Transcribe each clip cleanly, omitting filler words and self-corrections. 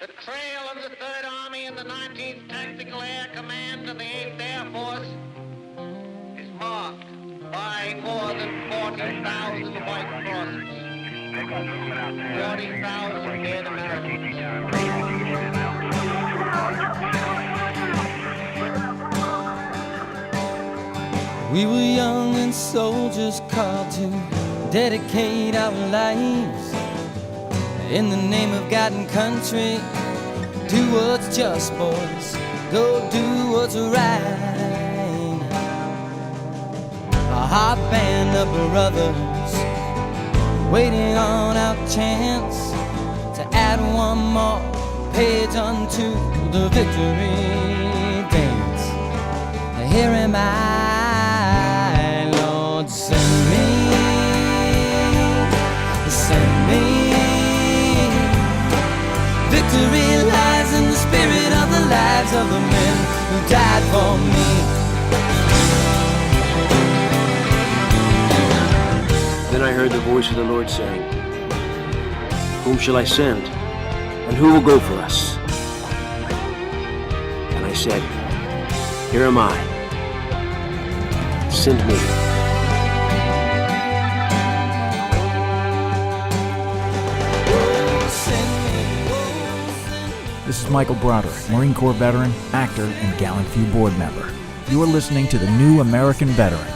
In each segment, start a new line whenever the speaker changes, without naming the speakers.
The trail of the 3rd Army and the 19th Tactical Air Command of the 8th Air Force is marked by more than 40,000 white crosses, 40,000 dead Americans.
We were young and soldiers called to dedicate our lives in the name of God and country. Do what's just, boys. Go do what's right. A hot band of brothers waiting on our chance to add one more page unto the victory dance. Here am I, Lord, send me, send me. Victory lies in the spirit of the lives of the men who died for me.
Then I heard the voice of the Lord saying, "Whom shall I send? And who will go for us?" And I said, "Here am I. Send me."
This is Michael Broderick, Marine Corps veteran, actor, and Gallant Few board member. You are listening to the New American Veteran.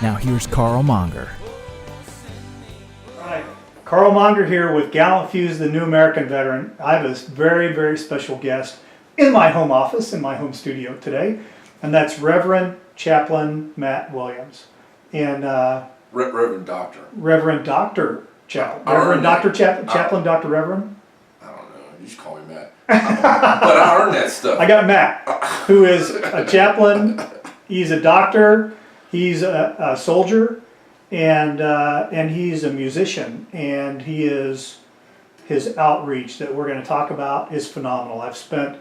Now here's Carl Monger.
All right, Carl Monger here with Gallant Few's The New American Veteran. I have a very, very special guest in my home office, in my home studio today, and that's Reverend Chaplain Matt Williams. And
Reverend Doctor.
Reverend Dr. Chaplain. Reverend Dr. Chaplain, Dr. Reverend?
I don't know. You just call me Matt. But I earned that stuff.
I got Matt, who is a chaplain. He's a doctor. He's a soldier, and he's a musician. And his outreach that we're going to talk about is phenomenal. I've spent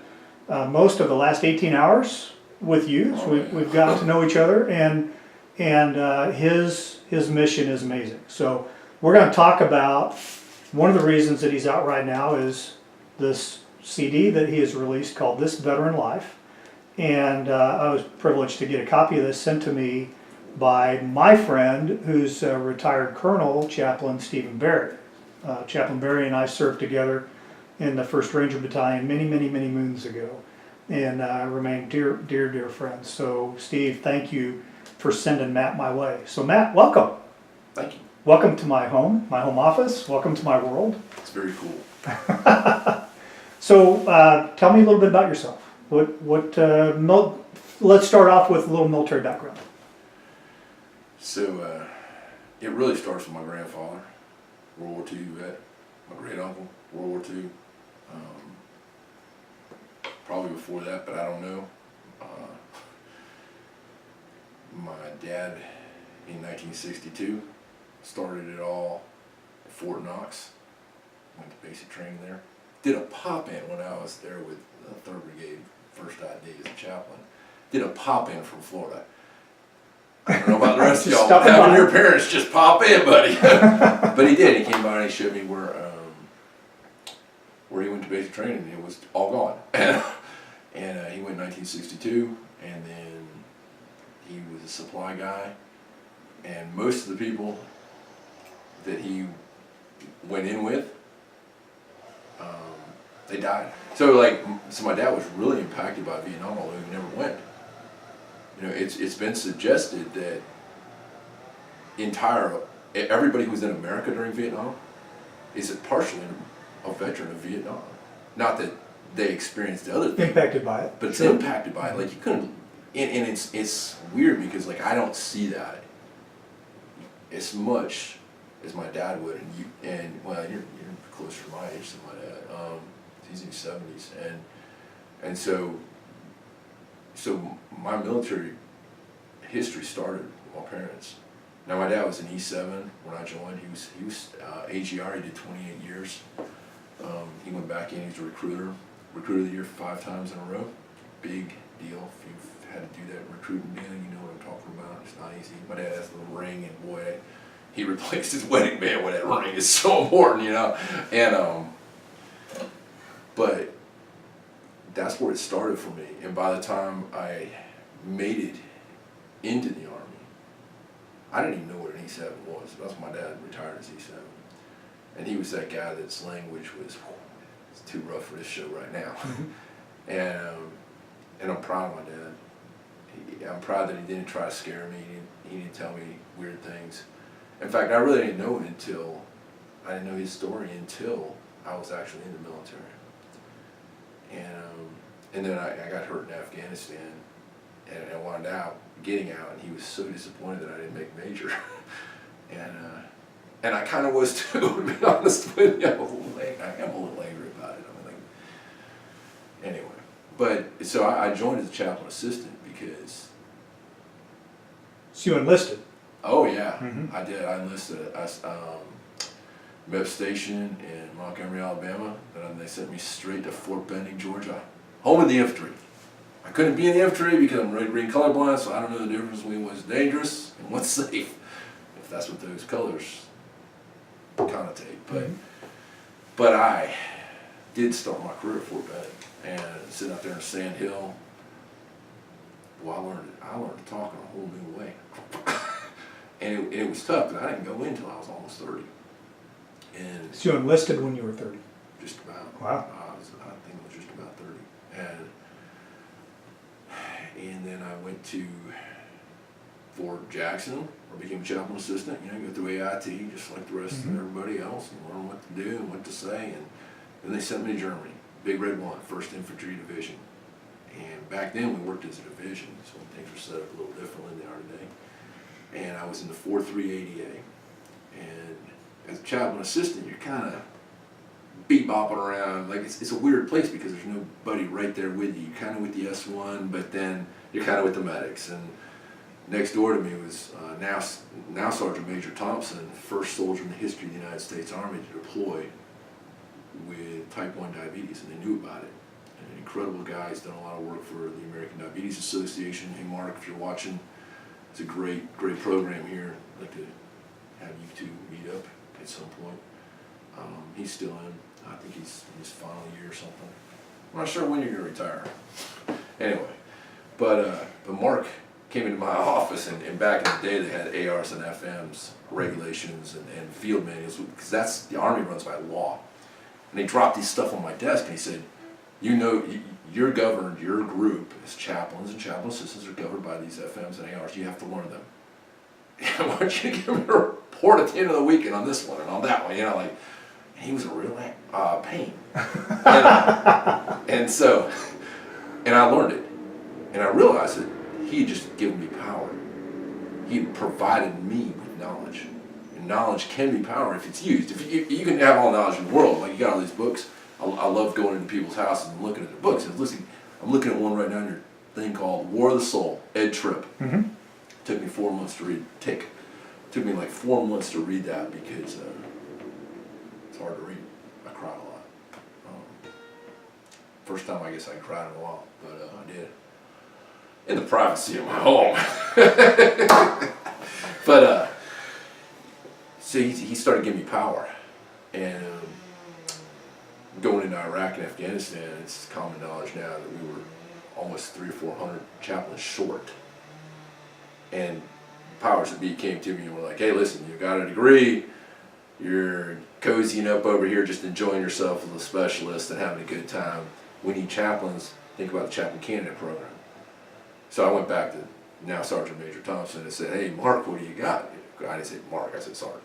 most of the last 18 hours with you. So we've gotten to know each other, and his mission is amazing. So we're going to talk about one of the reasons that he's out right now is this CD that he has released called This Veteran Life. And I was privileged to get a copy of this sent to me by my friend who's a retired Colonel, Chaplain Stephen Barry. Chaplain Barry and I served together in the 1st Ranger Battalion many, many, many moons ago, and remain dear, dear, dear friends. So Steve, thank you for sending Matt my way. So Matt, welcome.
Thank you.
Welcome to my home office. Welcome to my world.
It's very cool.
So tell me a little bit about yourself. Let's start off with a little military background.
So it really starts with my grandfather, World War II vet, my great uncle, World War II. Probably before that, but I don't know. My dad in 1962 started it all at Fort Knox. Went to basic training there. Did a pop-in when I was there with the 3rd Brigade, first ID as a chaplain. Did a pop-in from Florida. I don't know about the rest of y'all, but having your parents just pop in, buddy. But he did. He came by and he showed me where he went to basic training, and it was all gone. And he went in 1962, and then he was a supply guy. And most of the people that he went in with, they died. So my dad was really impacted by Vietnam, although he never went. You know, it's been suggested that everybody who was in America during Vietnam is partially a veteran of Vietnam. Not that they experienced the other thing.
Impacted by it.
But it's impacted by it. Like you couldn't, and it's weird because I don't see that as much as my dad would, and you're closer to my age than my dad. He's in his 70s, and so my military history started with my parents. Now my dad was in E7 when I joined. He was AGR. He did 28 years. He went back in. He was a recruiter of the year 5 times in a row. Big deal. If you've had to do that recruiting deal, you know what I'm talking about. It's not easy. My dad has a little ring, and boy, he replaced his wedding band with that ring. It's so important, you know. And But that's where it started for me. And by the time I made it into the Army, I didn't even know what an E7 was. That's my dad retired as E7. And he was that guy that's language was, it's too rough for this show right now. And I'm proud of my dad. I'm proud that he didn't try to scare me. He didn't tell me weird things. In fact, I really didn't know it until, I didn't know his story until I was actually in the military. And then I got hurt in Afghanistan and I wound out getting out, and he was so disappointed that I didn't make major. And I kind of was too, to be honest with you. I am a little angry about it. I mean, anyway, but so I joined as a chaplain assistant because.
So you enlisted?
Oh yeah, I did. I enlisted at MEP Station in Montgomery, Alabama. Then they sent me straight to Fort Benning, Georgia, home of the infantry. I couldn't be in the infantry because I'm red, green, colorblind, so I don't know the difference between what's dangerous and what's safe, if that's what those colors connotate. But I did start my career at Fort Benning, and sitting out there in Sand Hill, well, I learned to talk in a whole new way. And it was tough, because I didn't go in until I was almost 30. And
So you enlisted when you were 30?
Just about.
Wow.
I think it was just about 30. And then I went to Fort Jackson, where I became a chaplain assistant. You know, you go through AIT just like the rest of everybody else, and learn what to do and what to say. And then they sent me to Germany, Big Red 1, 1st Infantry Division. And back then we worked as a division, so things were set up a little differently than they are today. And I was in the 4-3-80A. And as a chaplain assistant, you're kind of bebopping around. Like, it's a weird place because there's nobody right there with you. You're kind of with the S1, but then you're kind of with the medics. And next door to me was now Sergeant Major Thompson, first soldier in the history of the United States Army to deploy with type 1 diabetes, and they knew about it. An incredible guy. He's done a lot of work for the American Diabetes Association. Hey Mark, if you're watching, it's a great program here. I'd like to have you two meet up at some point. He's still in. I think he's in his final year or something. I'm not sure when you're going to retire. Anyway, but Mark came into my office, and back in the day they had ARs and FMs regulations and field manuals, because that's the Army runs by law. And he dropped these stuff on my desk, and he said, you know, you're governed, your group as chaplains and chaplain assistants are governed by these FMs and ARs. You have to learn them. I want you to give me a report at the end of the weekend on this one and on that one. You know, like, he was a real pain. And so, and I learned it. And I realized that he had just given me power. He had provided me with knowledge. And knowledge can be power if it's used. If you can have all knowledge in the world, like you got all these books. I love going into people's houses and looking at their books. And I'm looking at one right now here, thing called War of the Soul, Ed Tripp. Took me 4 months to read. Took me like 4 months to read that because it's hard to read. I cried a lot. First time I guess I cried in a while, but I did. In the privacy of my home. But so he started giving me power, and going into Iraq and Afghanistan, it's common knowledge now that we were almost 300 or 400 chaplains short. And powers that be came to me and were like, hey, listen, you got a degree, you're cozying up over here, just enjoying yourself as a specialist and having a good time. We need chaplains. Think about the chaplain candidate program. So I went back to now Sergeant Major Thompson and said, hey, Mark, what do you got? I didn't say Mark, I said Sergeant.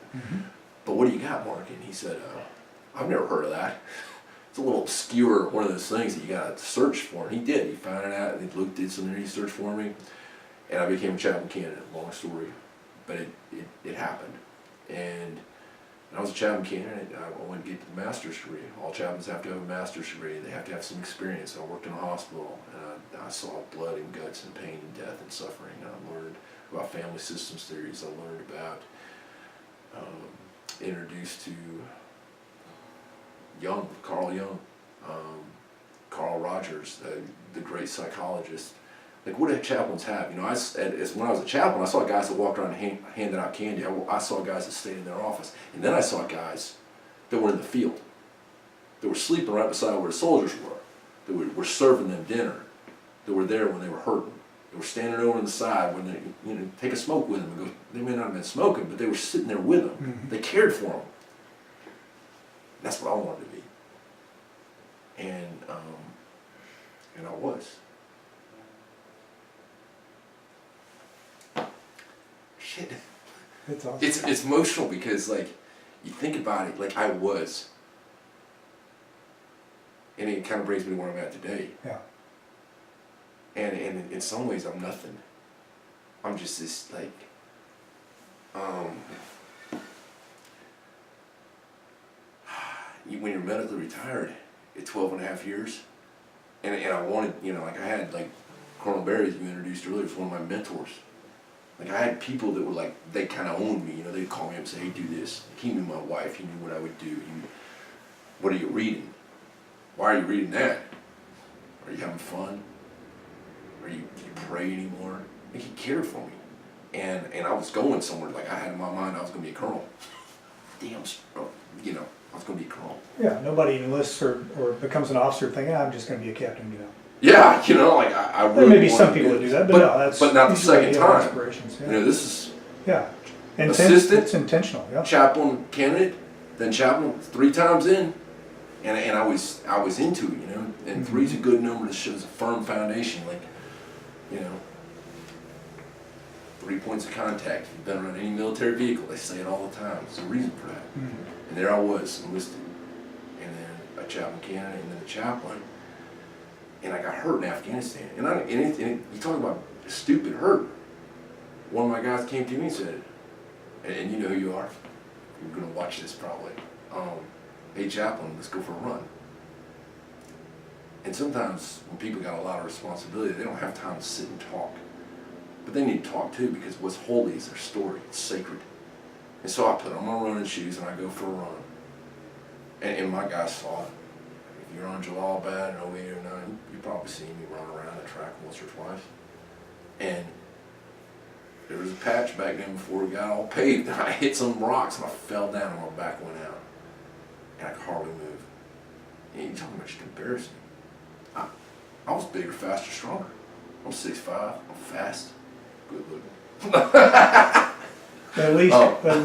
But what do you got, Mark? And he said, I've never heard of that. It's a little obscure, one of those things that you got to search for. And he did. He found it out, and he did some research for me. And I became a chaplain candidate. Long story, but it happened. And I was a chaplain candidate. I went to get the master's degree. All chaplains have to have a master's degree. They have to have some experience. I worked in a hospital, and I saw blood and guts and pain and death and suffering. And I learned about family systems theories. I learned about, introduced to Carl Jung, Carl Rogers, the great psychologist. Like, what did chaplains have? You know, when I was a chaplain, I saw guys that walked around handing out candy. I saw guys that stayed in their office. And then I saw guys that were in the field. that were sleeping right beside where the soldiers were, that were serving them dinner, that were there when they were hurting. They were standing over on the side when they, take a smoke with them. And go, they may not have been smoking, but they were sitting there with them.
Mm-hmm.
They cared for them. That's what I wanted to be. And I was. Shit.
It's awesome.
It's emotional because, like, you think about it, like I was. And it kind of brings me to where I'm at today.
Yeah.
And in some ways, I'm nothing. I'm just this, like, when you're medically retired at 12 and a half years, and I wanted, like I had, like, Colonel Barry, as you introduced earlier, was one of my mentors. Like, I had people that were like, they kind of owned me, they'd call me up and say, hey, do this. He knew my wife, he knew what I would do. What are you reading? Why are you reading that? Are you having fun? Do you pray anymore? Like, he cared for me. And I was going somewhere, like I had in my mind I was going to be a colonel. Damn, I was going to be a colonel.
Yeah, nobody enlists or becomes an officer thinking, I'm just going to be a captain,
Yeah, like I really
There may be some
wanted to
people
do
that do
this.
that, but no, that's
But not the
usually
second time.
Aspirations, yeah.
This is
Yeah.
Assistant?
It's intentional, yeah.
chaplain candidate, then chaplain 3 times in, and I was into it, and 3's a good number that shows a firm foundation, like, 3 points of contact. If you've been around any military vehicle, they say it all the time. There's a reason for that. And there I was, enlisted, and then a chaplain candidate, and then a chaplain, and I got hurt in Afghanistan. And you talk about stupid hurt. One of my guys came to me and said, and you know who you are, you're gonna watch this probably. Hey chaplain, let's go for a run. And sometimes when people got a lot of responsibility, they don't have time to sit and talk. But they need to talk too, because what's holy is their story, it's sacred. And so I put on my running shoes and I go for a run. And my guys saw it. If you're on Jalal Bad in 08 or 09, you've probably seen me run around the track once or twice. And there was a patch back then before it got all paved, and I hit some rocks and I fell down and my back went out. And I could hardly move. And you're talking about just embarrassing. I was bigger, faster, stronger. I'm 6'5", I'm fast, good looking.
At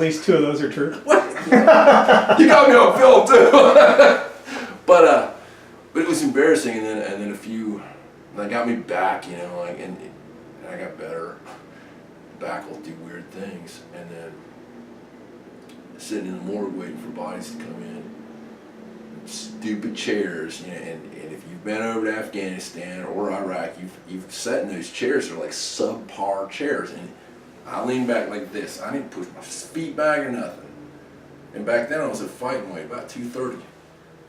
least 2 of those are true.
You got me on film too. But it was embarrassing, and then a few, that got me back, and I got better. Back will do weird things, and then sitting in the morgue waiting for bodies to come in. Stupid chairs, and if you've been over to Afghanistan or Iraq, you've sat in those chairs. They're like subpar chairs, and I leaned back like this. I didn't push my feet back or nothing. And back then I was at fighting weight, about 230.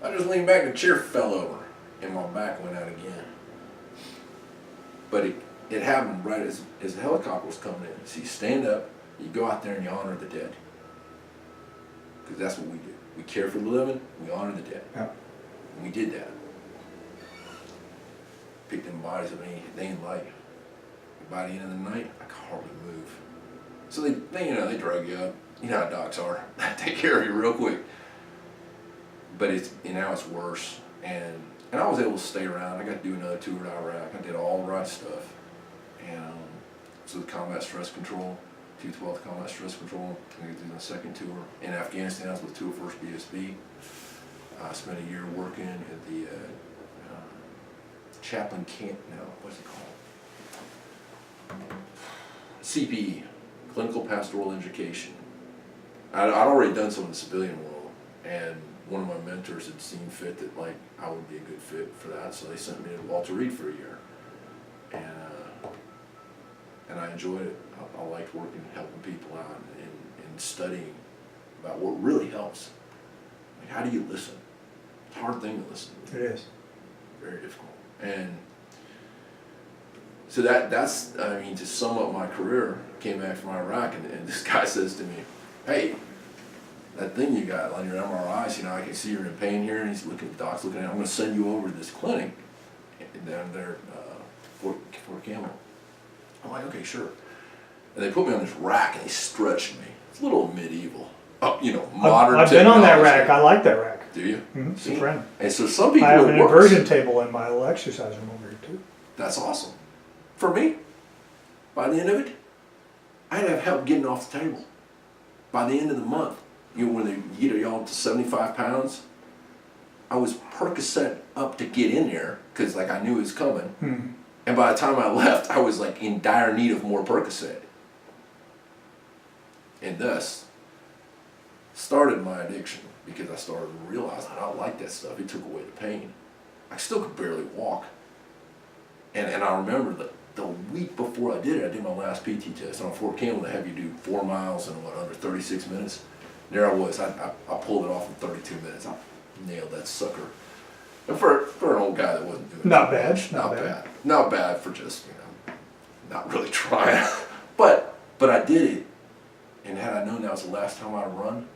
I just leaned back and the chair fell over, and my back went out again. But it happened right as the helicopter was coming in. So you stand up, you go out there and you honor the dead. Because that's what we do. We care for the living, we honor the dead.
Yeah.
And we did that. Picked them bodies up any day in light. By the end of the night, I could hardly move. So they drug you up. You know how docs are. They take care of you real quick. But now it's worse. And I was able to stay around. I got to do another tour to Iraq. I did all the right stuff. And so the combat stress control, 212th Combat Stress Control. I did the second tour. In Afghanistan, I was with 201st BSB. I spent a year working at the Chaplain camp. No, what's it called? CPE, Clinical Pastoral Education. I'd already done some in the civilian world, and one of my mentors had seen fit that I would be a good fit for that, so they sent me to Walter Reed for a year, and I enjoyed it. I liked working, helping people out, and studying about what really helps. Like, how do you listen? It's a hard thing to listen to.
It is.
Very difficult. And so that's to sum up my career, came back from Iraq, and this guy says to me, hey, that thing you got on your MRIs, I can see you're in pain here, and the doc's looking at it, I'm going to send you over to this clinic down there, Fort Campbell. I'm like, okay, sure. And they put me on this rack, and they stretched me. It's a little medieval, modern
I've been on that
technology.
rack. I like that rack.
Do you?
It's a friend.
And so some people
I have
it
an
works.
inversion table in my little exercise room over here too.
That's awesome. For me, by the end of it, I had to have help getting off the table. By the end of the month, when they get y'all to 75 pounds, I was Percocet up to get in there because like I knew it was coming.
Mm-hmm.
And by the time I left, I was like in dire need of more Percocet. And thus started my addiction because I started realizing I don't like that stuff. It took away the pain. I still could barely walk. And I remember that the week before I did it, I did my last PT test. On Fort Campbell, they have you do 4 miles in under 36 minutes. There I was. I pulled it off in 32 minutes. I nailed that sucker. And for an old guy that wasn't doing
Not
too
bad.
much,
Not
not
bad.
bad. Not bad for just, not really trying. but I did it. And had I known that was the last time I'd run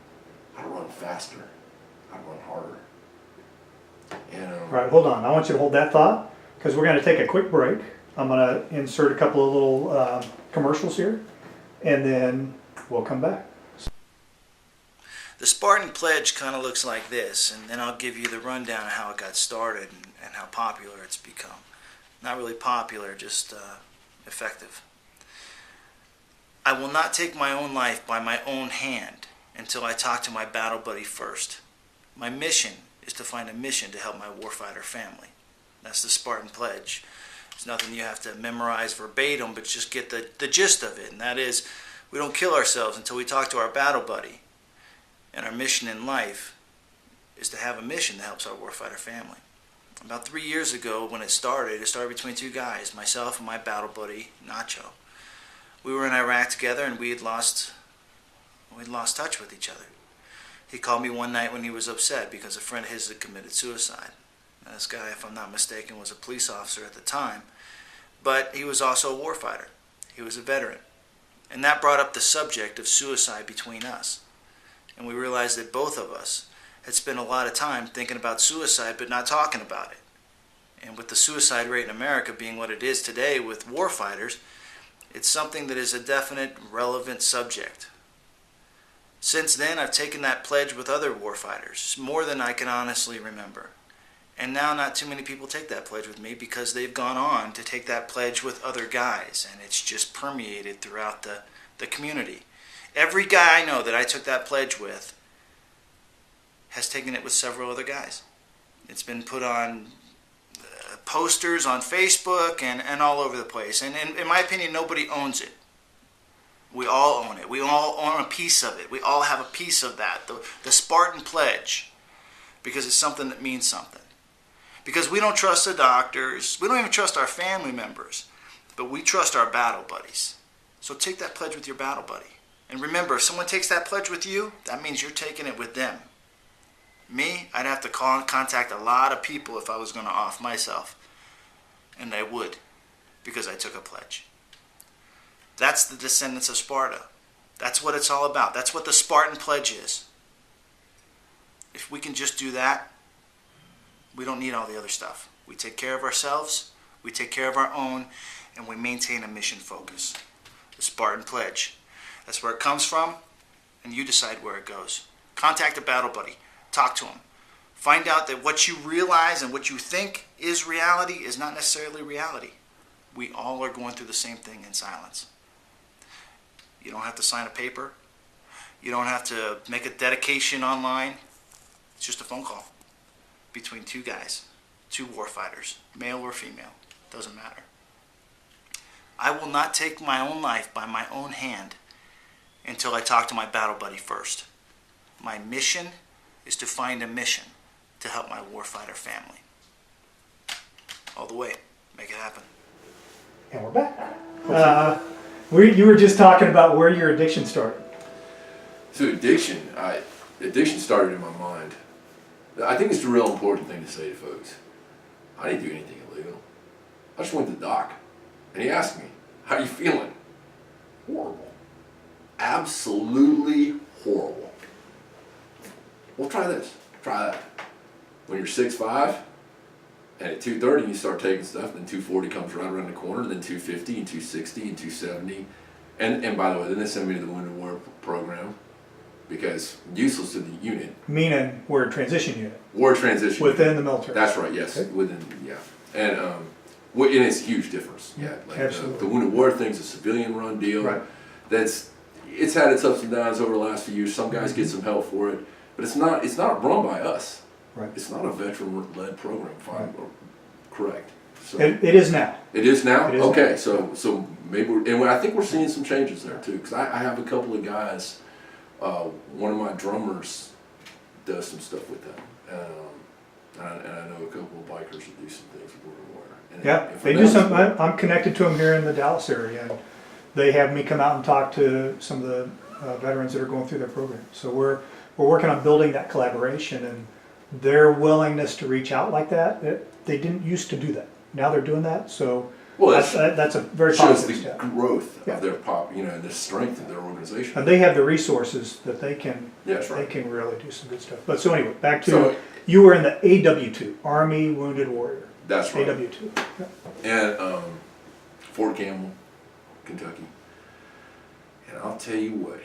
faster. I'd run harder. And,
All right, hold on. I want you to hold that thought because we're going to take a quick break. I'm going to insert a couple of little commercials here, and then we'll come back.
The Spartan Pledge kind of looks like this, and then I'll give you the rundown of how it got started and how popular it's become. Not really popular, just effective. I will not take my own life by my own hand until I talk to my battle buddy first. My mission is to find a mission to help my warfighter family. That's the Spartan Pledge. It's nothing you have to memorize verbatim, but just get the gist of it. And that is, we don't kill ourselves until we talk to our battle buddy. And our mission in life is to have a mission that helps our warfighter family. About 3 years ago when it started between two guys, myself and my battle buddy, Nacho. We were in Iraq together and we'd lost touch with each other. He called me one night when he was upset because a friend of his had committed suicide. Now, this guy, if I'm not mistaken, was a police officer at the time, but he was also a warfighter. He was a veteran. And that brought up the subject of suicide between us. And we realized that both of us had spent a lot of time thinking about suicide but not talking about it. And with the suicide rate in America being what it is today with warfighters, it's something that is a definite, relevant subject. Since then, I've taken that pledge with other warfighters, more than I can honestly remember. And now not too many people take that pledge with me because they've gone on to take that pledge with other guys, and it's just permeated throughout the community. Every guy I know that I took that pledge with has taken it with several other guys. It's been put on posters on Facebook and all over the place. And in my opinion, nobody owns it. We all own it. We all own a piece of it. We all have a piece of that. The Spartan Pledge. Because it's something that means something. Because we don't trust the doctors. We don't even trust our family members. But we trust our battle buddies. So take that pledge with your battle buddy. And remember, if someone takes that pledge with you, that means you're taking it with them. Me, I'd have to contact a lot of people if I was going to off myself. And I would, because I took a pledge. That's the descendants of Sparta. That's what it's all about. That's what the Spartan Pledge is. If we can just do that, we don't need all the other stuff. We take care of ourselves, we take care of our own, and we maintain a mission focus. The Spartan Pledge. That's where it comes from, and you decide where it goes. Contact a battle buddy. Talk to him. Find out that what you realize and what you think is reality is not necessarily reality. We all are going through the same thing in silence. You don't have to sign a paper. You don't have to make a dedication online. It's just a phone call between two guys, two warfighters, male or female, doesn't matter. I will not take my own life by my own hand until I talk to my battle buddy first. My mission is to find a mission to help my warfighter family. All the way. Make it happen.
And we're back. You were just talking about where your addiction started.
So addiction started in my mind. I think it's the real important thing to say to folks. I didn't do anything illegal. I just went to the doc, and he asked me, "How you feeling?" Horrible. Absolutely horrible. Well, try this. Try that. When you're 6'5", and at 230 you start taking stuff, then 240 comes right around the corner, and then 250 and 260 and 270. And by the way, then they sent me to the Wounded Warrior program. because useless to the unit.
Meaning we're a transition unit
War transition.
within the military.
That's right, yes,
Okay.
within, yeah. And, and it's a huge difference, yeah. Like
Absolutely.
the wounded war thing's a civilian run deal.
Right.
It's had its ups and downs over the last few years. Some guys get some help for it, but it's not run by us.
Right.
It's not a veteran-led program, if I'm correct. So
It is now.
it is now?
It is
Okay,
now.
so maybe, and I think we're seeing some changes there too, because I have a couple of guys, one of my drummers does some stuff with them. And I know a couple of bikers that do some things with Wounded Warrior. And
Yeah,
if
they
I
do
know
some. I'm connected to them here in the Dallas area, and they have me come out and talk to some of the veterans that are going through their program. So we're working on building that collaboration, and their willingness to reach out like that. They didn't used to do that. Now they're doing that. So
Well,
that's a very
shows
positive
the
step.
growth
Yeah.
of their and the strength of their organization.
And they have the resources that they can.
Yeah, that's
They
right.
can really do some good stuff. But so anyway, back to
So-
you were in the AW2, Army Wounded Warrior.
That's right.
AW2. Yeah.
And Fort Campbell, Kentucky. And I'll tell you what,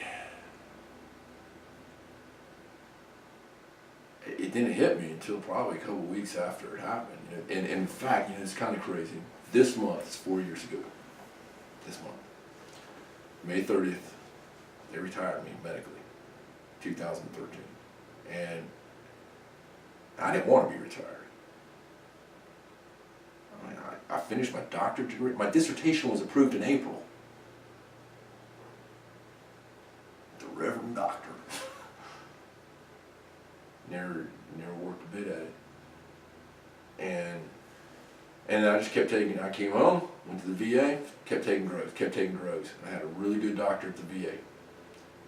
it didn't hit me until probably a couple of weeks after it happened. And in fact, it's kind of crazy. This month, it's 4 years ago. This month, May 30th, they retired me medically, 2013. And I didn't want to be retired. I mean, I finished my doctorate degree. My dissertation was approved in April. The Reverend Doctor. never worked a bit at it. And I just kept taking, I came home, went to the VA, kept taking drugs. I had a really good doctor at the VA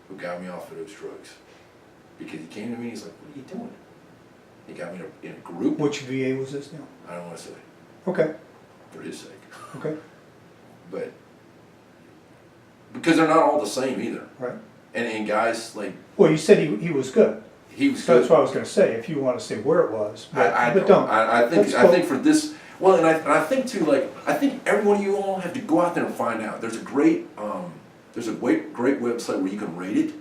who got me off of those drugs. Because he came to me and he's like, what are you doing? He got me in a group.
Which VA was this now?
I don't want to say,
Okay.
for his sake.
Okay.
But, because they're not all the same either.
Right.
And guys, like,
Well, you said he was good.
he was
So
good.
that's what I was going to say. If you want to say where it was, but,
I
but don't.
I think
Let's
I
go-
think for this, well, and I think too, like, I think every one of you all have to go out there and find out. There's a great great website where you can rate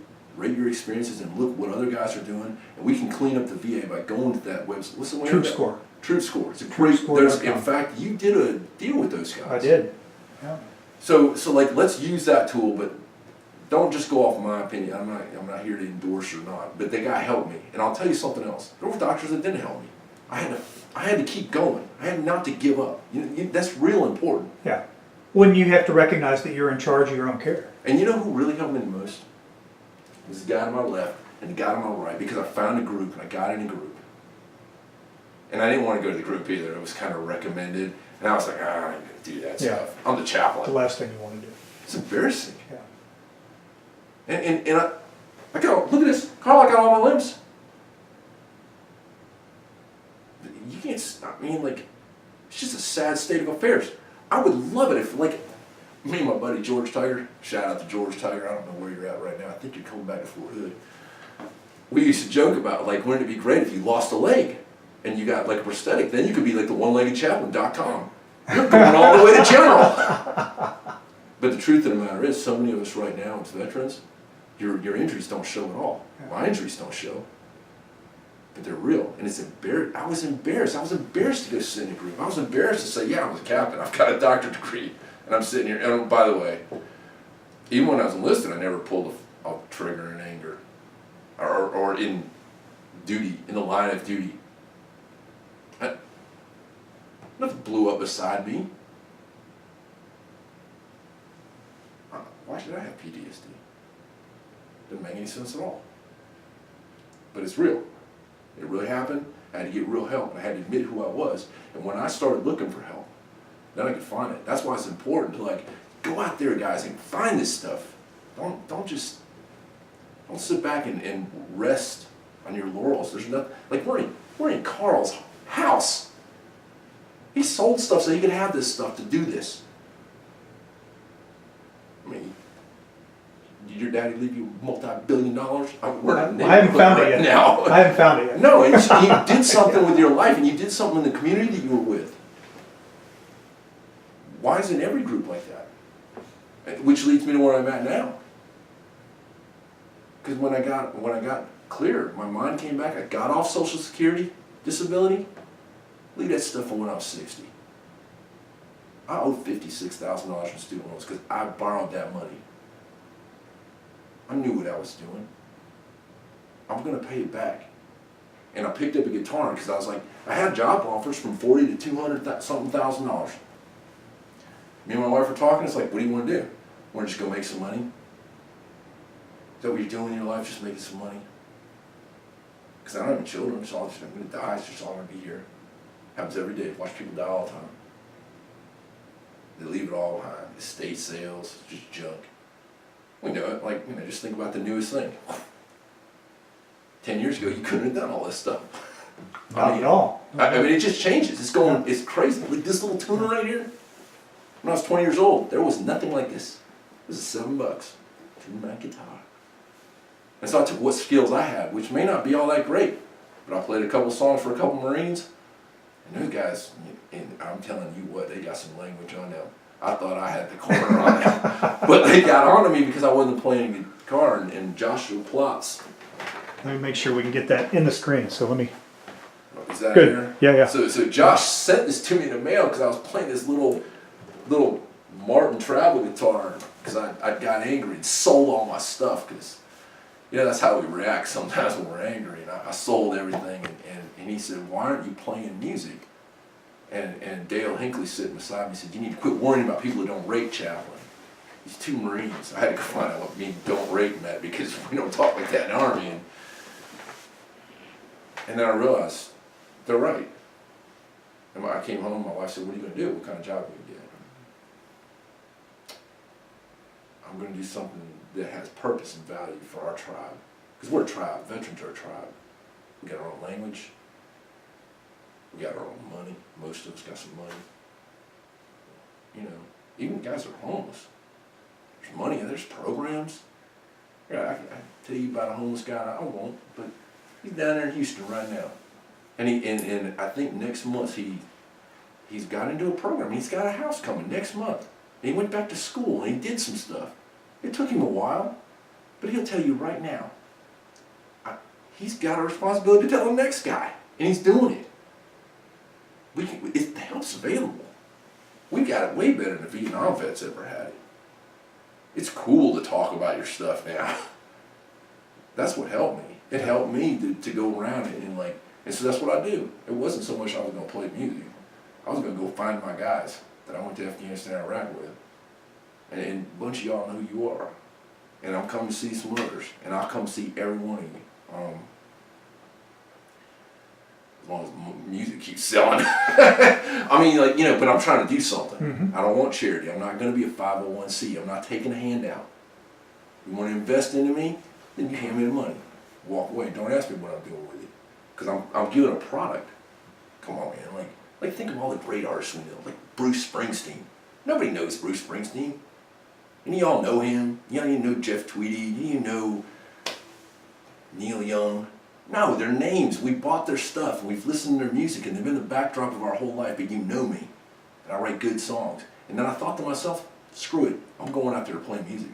your experiences and look what other guys are doing, and we can clean up the VA by going to that website. What's the name of that?
TruthScore.
TruthScore. It's a great.
TruthScore.com.
In fact, you did a deal with those guys.
I did. Yeah.
So like, let's use that tool, but don't just go off my opinion. I'm not here to endorse or not, but they got to help me. And I'll tell you something else. There were doctors that didn't help me. I had to keep going. I had not to give up. That's real important.
Yeah. When you have to recognize that you're in charge of your own care.
And you know who really helped me the most? It was the guy to my left and the guy to my right, because I found a group and I got in a group. And I didn't want to go to the group either. It was kind of recommended. And I was like, I ain't going to do that
Yeah.
stuff. I'm the chaplain.
The last thing you want to do.
It's embarrassing.
Yeah.
And I got, look at this. Carl, I got all my limbs. You can't, I mean, like, it's just a sad state of affairs. I would love it if, like, me and my buddy George Tiger, shout out to George Tiger, I don't know where you're at right now. I think you're coming back to Fort Hood. We used to joke about, like, wouldn't it be great if you lost a leg and you got, like, a prosthetic? Then you could be like the one-leggedchaplain.com. You're going all the way to general. But the truth of the matter is, so many of us right now as veterans, your injuries don't show at all. My injuries don't show. But they're real, and it's embarrassing. I was embarrassed to go sit in a group. I was embarrassed to say, yeah, I was a captain. I've got a doctorate degree, and I'm sitting here. And by the way, even when I was enlisted, I never pulled a trigger in anger, or in duty, in the line of duty. Nothing blew up beside me. Why should I have PTSD? Doesn't make any sense at all. But it's real. It really happened. I had to get real help, and I had to admit who I was. And when I started looking for help, then I could find it. That's why it's important to, like, go out there, guys, and find this stuff. Don't sit back and rest on your laurels. There's nothing, like, we're in Carl's house. He sold stuff so he could have this stuff to do this. I mean, did your daddy leave you multi-billion dollars? We're not
I haven't found
right
it yet.
now.
I haven't found it yet.
No, and you did something with your life, and you did something in the community that you were with. Why isn't every group like that? Which leads me to where I'm at now. Because when I got clear, my mind came back. I got off Social Security, disability. Leave that stuff for when I was 60. I owe $56,000 in student loans because I borrowed that money. I knew what I was doing. I'm gonna pay it back. And I picked up a guitar because I was like, I had job offers from $40,000 to $200,000 something. Me and my wife were talking. It's like, what do you want to do? Want to just go make some money? Is that what you're doing in your life? Just making some money? Because I don't have any children. So I'm gonna die. It's just all gonna be here. Happens every day. Watch people die all the time. They leave it all behind. Estate sales, just junk. We know it. Like, just think about the newest thing. 10 years ago, you couldn't have done all this stuff.
Not at all.
I mean, it just changes. It's going. It's crazy. Like this little tuner right here. When I was 20 years old, there was nothing like this. This is $7. Tune my guitar. And so I took what skills I had, which may not be all that great, but I played a couple songs for a couple Marines. And those guys, and I'm telling you what, they got some language on them. I thought I had the corner on them. But they got on to me because I wasn't playing guitar, and Joshua Plotz.
Let me make sure we can get that in the screen. So let me.
Is that
Good.
here?
Yeah.
So Josh sent this to me in the mail because I was playing this little Martin travel guitar because I got angry and sold all my stuff because, that's how we react sometimes when we're angry. And I sold everything and he said, why aren't you playing music? And Dale Hinckley sitting beside me said, you need to quit worrying about people who don't rate Chaplain. He's 2 Marines. I had to go find out what don't rate meant because we don't talk like that in the Army. And then I realized they're right. And when I came home, my wife said, what are you going to do? What kind of job are you going to get? I'm going to do something that has purpose and value for our tribe. Because we're a tribe. Veterans are a tribe. We got our own language. We got our own money. Most of us got some money. Even guys that are homeless. There's money and there's programs. Yeah, I can tell you about a homeless guy I won't, but he's down there in Houston right now. And I think next month he's got into a program. He's got a house coming next month. And he went back to school and he did some stuff. It took him a while, but he'll tell you right now, he's got a responsibility to tell the next guy, and he's doing it. The help's available. We got it way better than the Vietnam vets ever had it. It's cool to talk about your stuff now. That's what helped me. It helped me to go around it and so that's what I do. It wasn't so much I was going to play music. I was going to go find my guys that I went to Afghanistan and Iraq with. And a bunch of y'all know who you are. And I'm coming to see some others. And I'll come see every one of you. As long as music keeps selling. I mean, but I'm trying to do something.
Mm-hmm.
I don't want charity. I'm not going to be a 501c. I'm not taking a handout. You want to invest into me? Then you hand me the money. Walk away. Don't ask me what I'm doing with it. Because I'm giving a product. Come on, man. Like think of all the great artists we know. Like Bruce Springsteen. Nobody knows Bruce Springsteen. And you all know him. You know Jeff Tweedy. You know Neil Young. No, their names. We bought their stuff. We've listened to their music, and they've been the backdrop of our whole life. But you know me, and I write good songs. And then I thought to myself, screw it. I'm going out there to play music.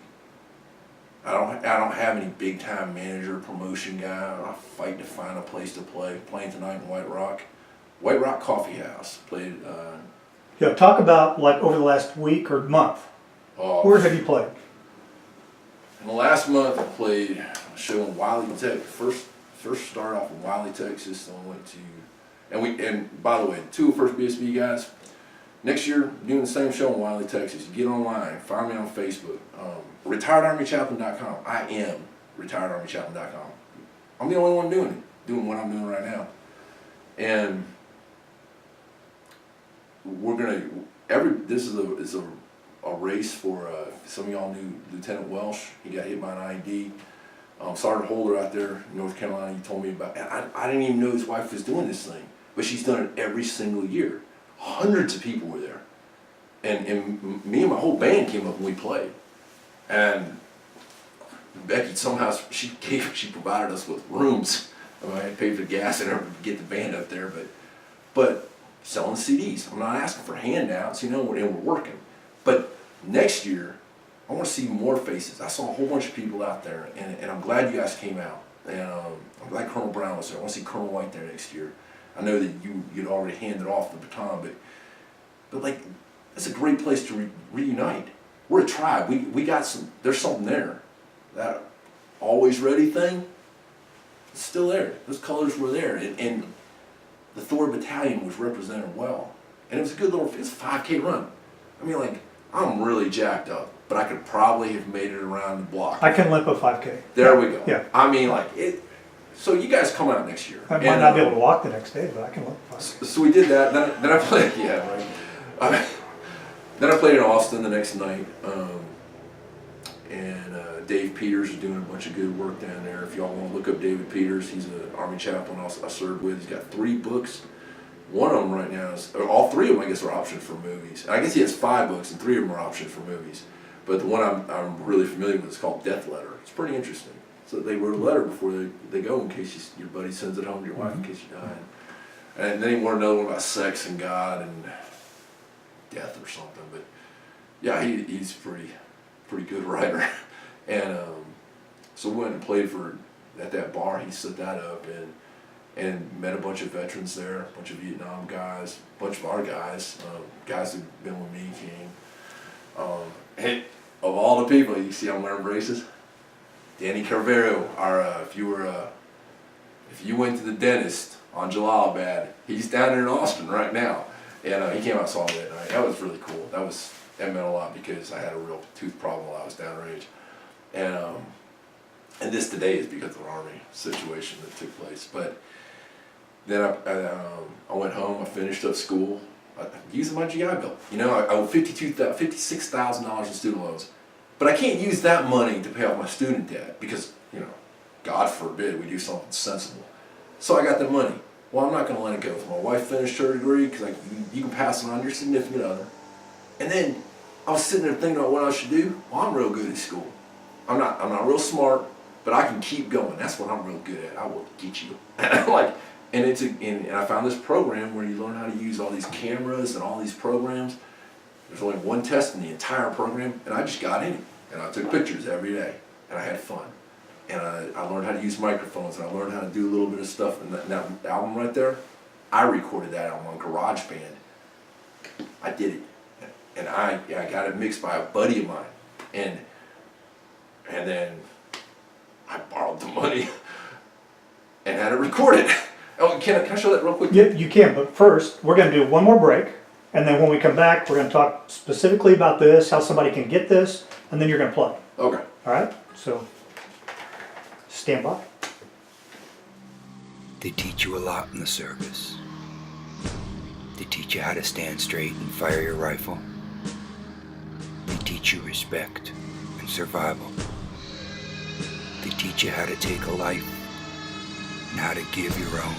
I don't have any big time manager, promotion guy. I fight to find a place to play. Playing tonight in White Rock Coffee House. Played.
Talk about over the last week or month. Where have you played?
In the last month, I played a show in Wiley, Texas. First started off in Wiley, Texas. Then I went to, and by the way, 2 First BSB guys. Next year, doing the same show in Wiley, Texas. You get online, find me on Facebook. RetiredArmyChaplain.com. I am RetiredArmyChaplain.com. I'm the only one doing what I'm doing right now. And we're gonna this is a race for some of y'all knew Lieutenant Welsh. He got hit by an IED. Sergeant Holder out there in North Carolina, he told me about. I didn't even know his wife was doing this thing, but she's done it every single year. Hundreds of people were there, and me and my whole band came up and we played. And Becky somehow she provided us with rooms. I had paid for gas and everything to get the band up there, but selling CDs. I'm not asking for handouts, and we're working. But next year, I want to see more faces. I saw a whole bunch of people out there, and I'm glad you guys came out. And I'm glad Colonel Brown was there. I want to see Colonel White there next year. I know that you'd already handed off the baton, but like, it's a great place to reunite. We're a tribe. We got some. There's something there. That always ready thing, it's still there. Those colors were there, and the Thor Battalion was represented well. And it was a good little. It's a 5K run. I mean, like, I'm really jacked up, but I could probably have made it around the block.
I can limp a 5K.
There we go.
Yeah.
I mean, like it. So you guys come out next year.
I might not be able to walk the next day, but I can limp a 5K.
So we did that. Then I played. Yeah, right. Then I played in Austin the next night, and Dave Peters is doing a bunch of good work down there. If y'all want to look up David Peters, he's an Army chaplain I served with. He's got 3 books. One of them right now is, or all 3 of them, I guess, are optioned for movies. I guess he has 5 books, and 3 of them are optioned for movies. But the one I'm really familiar with is called Death Letter. It's pretty interesting. So they wrote a letter before they go in case your buddy sends it home to your wife in case you die. And then he wanted another one about sex and God and death or something. But yeah, he's pretty good writer. And so we went and played at that bar. He set that up and met a bunch of veterans there, a bunch of Vietnam guys, a bunch of our guys, guys who've been with me, King. And of all the people, you see I'm wearing braces? Danny Carvero, if you went to the dentist on Jalalabad, he's down there in Austin right now. And he came out and saw me that night. That was really cool. That meant a lot because I had a real tooth problem while I was downrange. And this today is because of the Army situation that took place. But then I went home, I finished up school, using my GI Bill. You know, I owe $56,000 in student loans. But I can't use that money to pay off my student debt because, you know, God forbid we do something sensible. So I got the money. Well, I'm not going to let it go. My wife finished her degree because you can pass it on to your significant other. And then I was sitting there thinking about what I should do. Well, I'm real good at school. I'm not real smart, but I can keep going. That's what I'm real good at. I will get you. And I found this program where you learn how to use all these cameras and all these programs. There's only one test in the entire program, and I just got in it. And I took pictures every day, and I had fun. And I learned how to use microphones, and I learned how to do a little bit of stuff. And that album right there, I recorded that album on GarageBand. I did it. And I got it mixed by a buddy of mine. And then I borrowed the money and had it recorded. Oh, can I show that real quick?
Yeah, you can, but first, we're going to do one more break. And then when we come back, we're going to talk specifically about this, how somebody can get this, and then you're going to play.
Okay.
All right? So, stand by.
They teach you a lot in the service. They teach you how to stand straight and fire your rifle. They teach you respect and survival. They teach you how to take a life and how to give your own.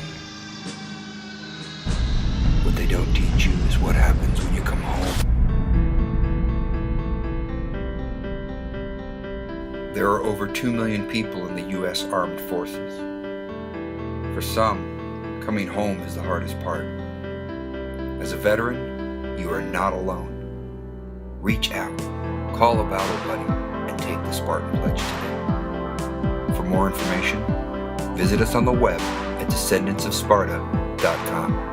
What they don't teach you is what happens when you come home. There are over 2 million people in the U.S. Armed Forces. For some, coming home is the hardest part. As a veteran, you are not alone. Reach out, call a battle buddy, and take the Spartan Pledge today. For more information, visit us on the web at descendantsofsparta.com.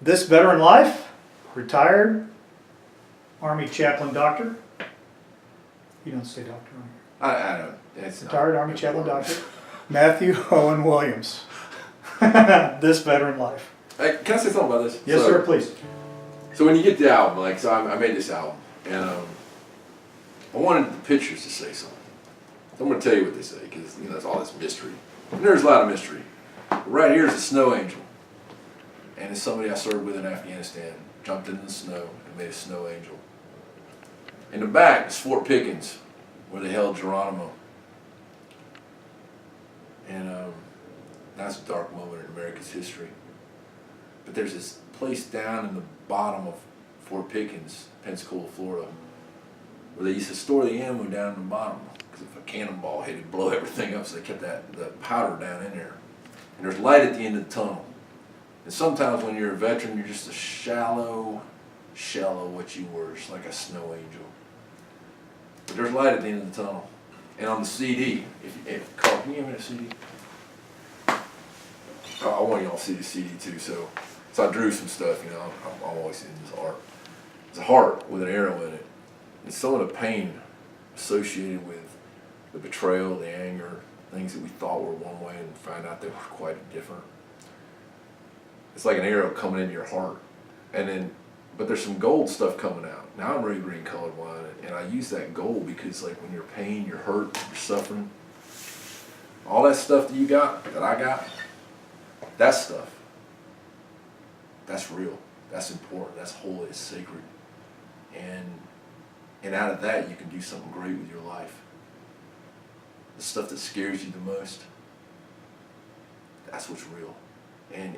This veteran life, retired Army chaplain doctor. You don't say doctor on here.
I don't. It's
Retired Army chaplain doctor, Matthew Owen Williams. This veteran life.
Hey, can I say something about this?
Yes, sir, please.
So when you get the album, like, so I made this album, and I wanted the pictures to say something. So I'm going to tell you what they say, because, you know, there's all this mystery. And there's a lot of mystery. But right here is a snow angel. And it's somebody I served with in Afghanistan. Jumped into the snow and made a snow angel. In the back is Fort Pickens, where they held Geronimo. And that's a dark moment in America's history. But there's this place down in the bottom of Fort Pickens, Pensacola, Florida, where they used to store the ammo down in the bottom, because if a cannonball hit, it'd blow everything up, so they kept the powder down in there. And there's light at the end of the tunnel. And sometimes when you're a veteran, you're just a shallow what you were, just like a snow angel. But there's light at the end of the tunnel. And on the CD, if Carl, can you give me a CD? I want y'all to see the CD too, so I drew some stuff, you know, I'm always in this art. It's a heart with an arrow in it. And some of the pain associated with the betrayal, the anger, things that we thought were one way and find out they were quite different. It's like an arrow coming into your heart. But there's some gold stuff coming out. Now I'm really green colored wine, and I use that gold because like when you're in pain, you're hurt, you're suffering, all that stuff that you got, that I got, that stuff, that's real, that's important, that's holy, it's sacred. And out of that you can do something great with your life. The stuff that scares you the most, that's what's real. And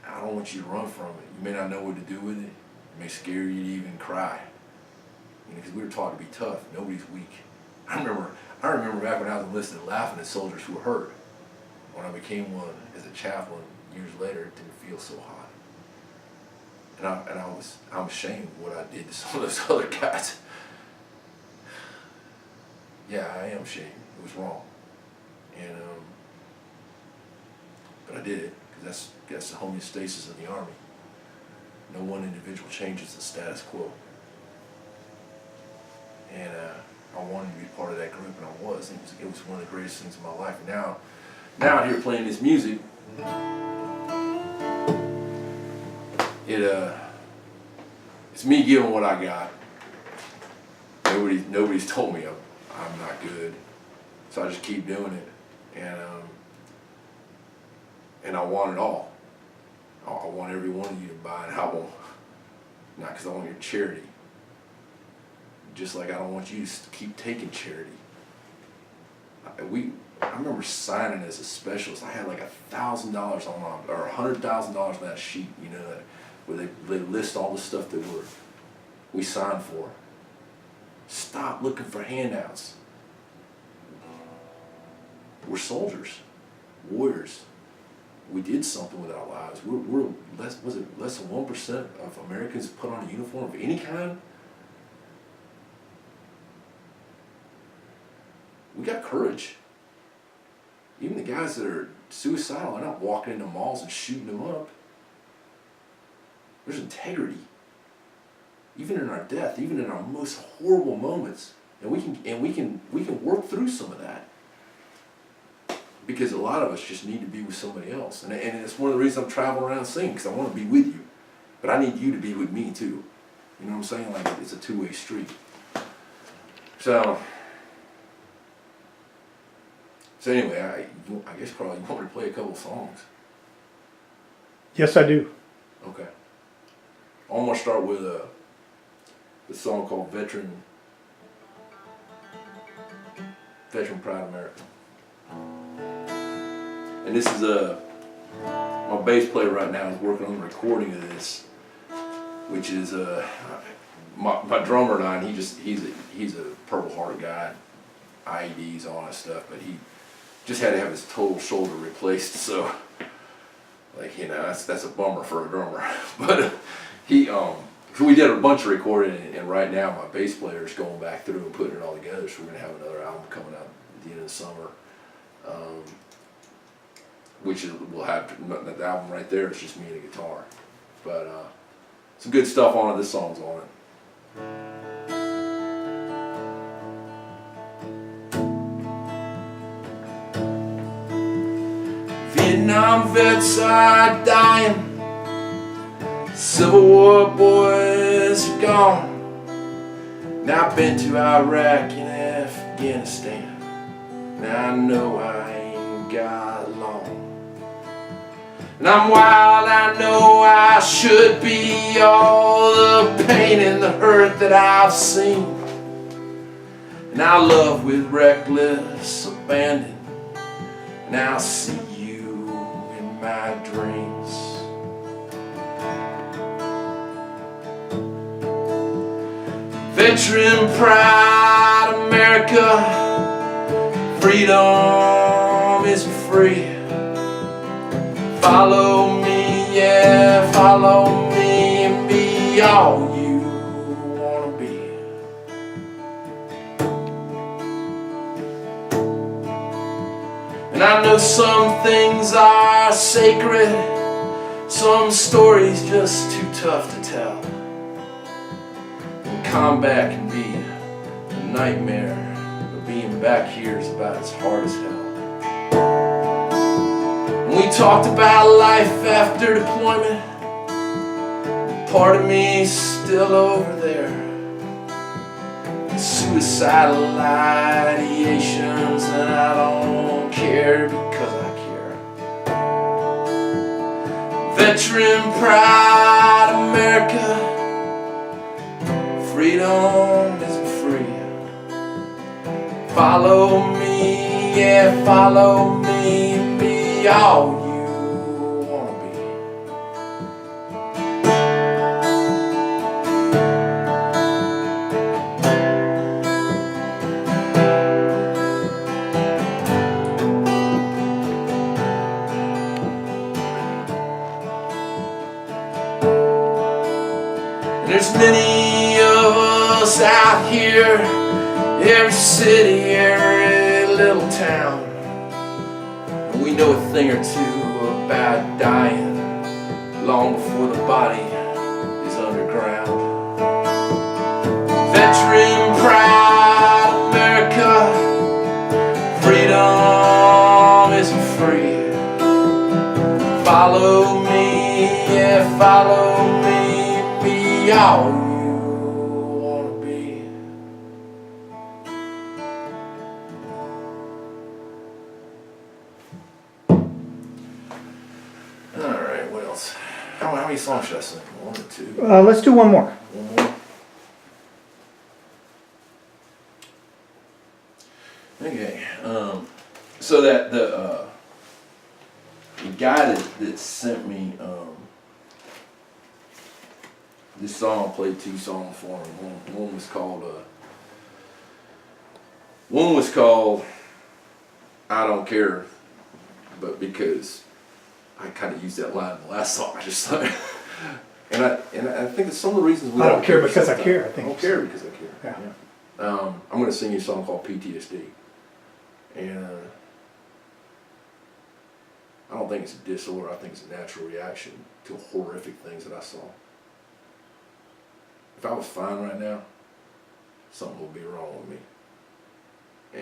I don't want you to run from it. You may not know what to do with it. It may scare you to even cry. You know, because we were taught to be tough. Nobody's weak. I remember back when I was enlisted laughing at soldiers who were hurt. When I became one as a chaplain years later, it didn't feel so hot. I'm ashamed of what I did to some of those other guys. Yeah, I am ashamed. It was wrong. But I did it. That's the homeostasis of the Army. No one individual changes the status quo. And I wanted to be part of that group, and I was. It was one of the greatest things in my life. Now out here playing this music, it's me giving what I got. Nobody's told me I'm not good, so I just keep doing it. And I want it all. I want every one of you to buy an album, not because I want your charity. Just like I don't want you to keep taking charity. I remember signing as a specialist. I had like $1,000 on or $100,000 on that sheet, you know, where they list all the stuff that we signed for. Stop looking for handouts. We're soldiers, warriors. We did something with our lives. We're less than 1% of Americans put on a uniform of any kind? We got courage. Even the guys that are suicidal are not walking into malls and shooting them up. There's integrity. Even in our death, even in our most horrible moments. And we can work through some of that. Because a lot of us just need to be with somebody else. And it's one of the reasons I'm traveling around singing, because I want to be with you. But I need you to be with me too. You know what I'm saying? Like, it's a two-way street. So anyway, I guess probably you want me to play a couple of songs.
Yes, I do.
Okay. I'm going to start with a song called Veteran Proud America. And this is my bass player right now is working on the recording of this, which is my drummer and I. And he's a Purple Heart guy, IEDs, all that stuff. But he just had to have his total shoulder replaced. So, like, you know, that's a bummer for a drummer. But we did a bunch of recording, and right now my bass player is going back through and putting it all together. So we're gonna have another album coming out at the end of the summer. We'll have the album right there. It's just me and a guitar, but some good stuff on it. This song's on it. Vietnam vets are dying. Civil War boys are gone. Now I've been to Iraq and Afghanistan. Now I know I ain't got long. And I'm wild, I know I should be. All the pain and the hurt that I've seen. And I love with reckless abandon. And I'll see you in my dreams. Veteran pride, America, freedom is free. Follow me, yeah, follow me and be all you wanna be. And I know some things are sacred, some stories just too tough to tell. And combat can be a nightmare, but being back here is about as hard as hell. And we talked about life after deployment. Part of me is still over there. Suicidal ideations, and I don't care because I care. Veteran pride, America, freedom isn't free. Follow me, yeah, follow me and be all you wanna be. There's many of us out here, every city, every little town. And we know a thing or two about dying long before the body is underground. Veteran pride, America, freedom isn't free. Follow me, yeah, follow me. Be all you wanna be. Alright, what else? How many songs should I sing? 1 or 2?
Let's do one more.
One more? Okay. So that the guy that sent me this song, played 2 songs for him. One was called I Don't Care, but because I kind of used that line in the last song, I just thought, and I think it's some of the reasons we
I don't care because I care, I think.
I don't care because I care.
Yeah.
I'm going to sing you a song called PTSD, and I don't think it's a disorder. I think it's a natural reaction to horrific things that I saw. If I was fine right now, something would be wrong with me.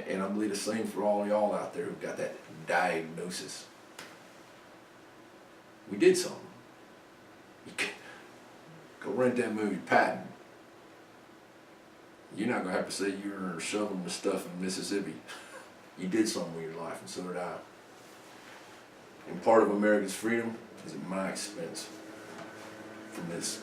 And I believe the same for all y'all out there who've got that diagnosis. We did something. Go rent that movie, Patton. You're not going to have to say you were shoveling the stuff in Mississippi. You did something with your life, and so did I. And part of America's freedom is at my expense from this.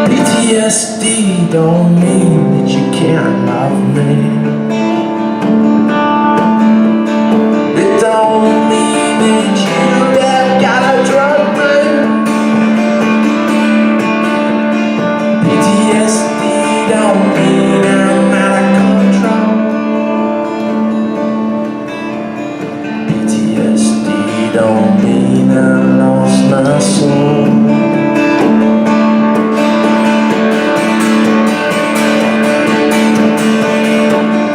PTSD don't mean that you can't love me. It don't mean that you have gotta drug me. PTSD don't mean I'm out of control. PTSD don't mean I lost my soul.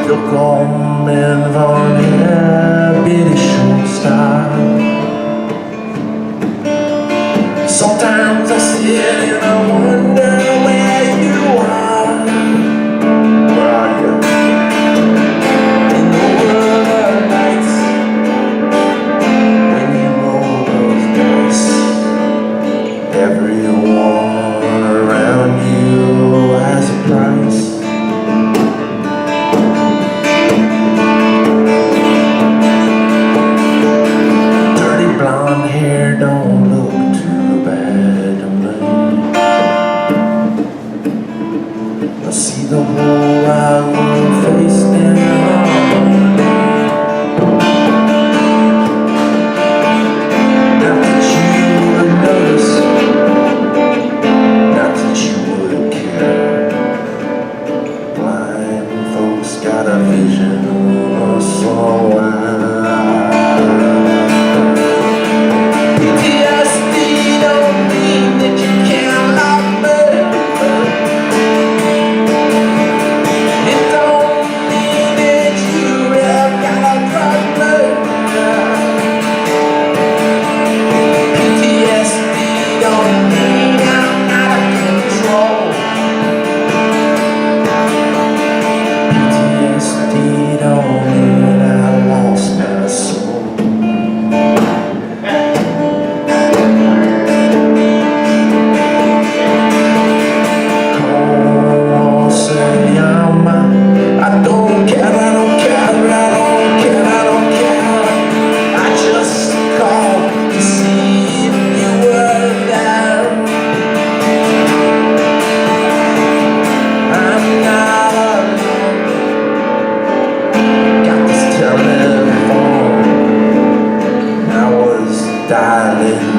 Willkommen van habitual style. Sometimes I sit and I wonder where you are. Where are you? In the world of nights, when you roll those dice.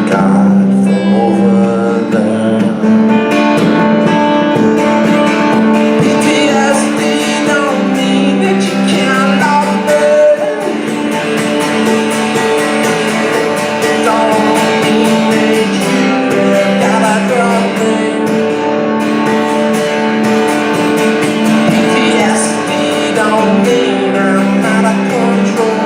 God from over there. PTSD don't mean that you can't love me. It don't mean that you gotta drop me. PTSD don't mean I'm out of control.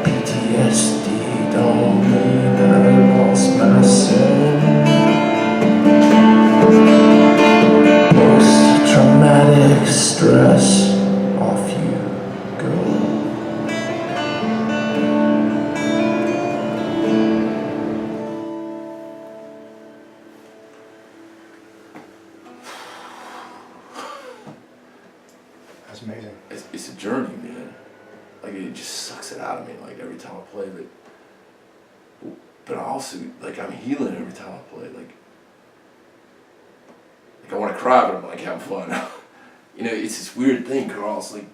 PTSD don't mean I lost my soul. Post-traumatic stress, off you go.
That's amazing.
It's a journey, man. Like it just sucks it out of me. Like every time I play, but I also like I'm healing every time I play. Like I want to cry, but I'm like having fun. You know, it's this weird thing, Carl. It's like